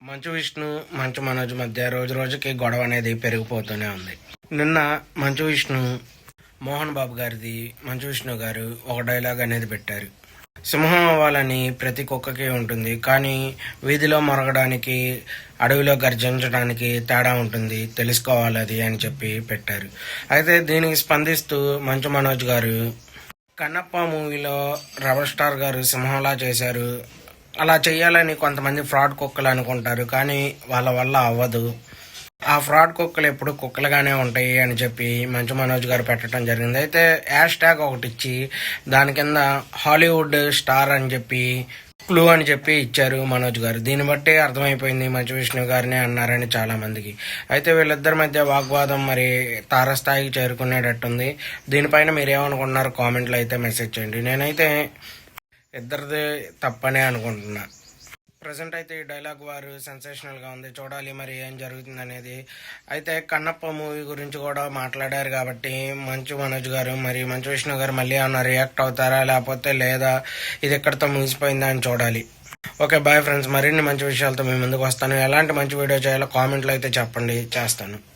మంచు విష్ణు మంచు మనోజ్ మధ్య రోజు రోజుకి గొడవ అనేది పెరిగిపోతూనే ఉంది. నిన్న మంచు విష్ణు మోహన్ బాబు గారిది మంచు విష్ణు గారు ఒక డైలాగ్ అనేది పెట్టారు. సింహం అవ్వాలని ప్రతి కుక్కకి ఉంటుంది, కానీ వీధిలో మొరగడానికి అడవిలో గర్జించడానికి తేడా ఉంటుంది, తెలుసుకోవాలి అది అని చెప్పి పెట్టారు. అయితే దీనికి స్పందిస్తూ మంచు మనోజ్ గారు కన్నప్ప మూవీలో రెబల్ స్టార్ గారు సింహంలా చేశారు, అలా చేయాలని కొంతమంది ఫ్రాడ్ కుక్కలు అనుకుంటారు, కానీ వాళ్ళ వల్ల అవ్వదు, ఆ ఫ్రాడ్ కుక్కలు ఎప్పుడు కుక్కలుగానే ఉంటాయి అని చెప్పి మంచు మనోజ్ గారు పెట్టడం జరిగింది. అయితే హ్యాష్ ట్యాగ్ ఒకటి ఇచ్చి దాని కింద హాలీవుడ్ స్టార్ అని చెప్పి క్లూ అని చెప్పి ఇచ్చారు మనోజ్ గారు. దీన్ని బట్టి అర్థమైపోయింది మంచు విష్ణు గారినే అన్నారని చాలా మందికి. అయితే వీళ్ళిద్దరి మధ్య వాగ్వాదం మరి తారస్థాయికి చేరుకునేటట్టుంది. దీనిపైన మీరేమనుకుంటున్నారు కామెంట్లో అయితే మెసేజ్ చేయండి. నేనైతే ఇద్దరిది తప్పనే అనుకుంటున్నా. ప్రజెంట్ అయితే ఈ డైలాగ్ వారు సెన్సేషనల్గా ఉంది, చూడాలి మరి ఏం జరుగుతుంది అనేది. అయితే కన్నప్ప మూవీ గురించి కూడా మాట్లాడారు కాబట్టి మంచు మనోజ్ గారు మరి మంచు విష్ణు గారు మళ్ళీ ఏమన్నా రియాక్ట్ అవుతారా లేకపోతే లేదా ఇది ఎక్కడితో ముగిసిపోయిందా అని చూడాలి. Okay, bye friends. మరిన్ని మంచి విషయాలతో మీ ముందుకు వస్తాను. ఎలాంటి మంచి వీడియో చేయాలో కామెంట్లో అయితే చెప్పండి, చేస్తాను.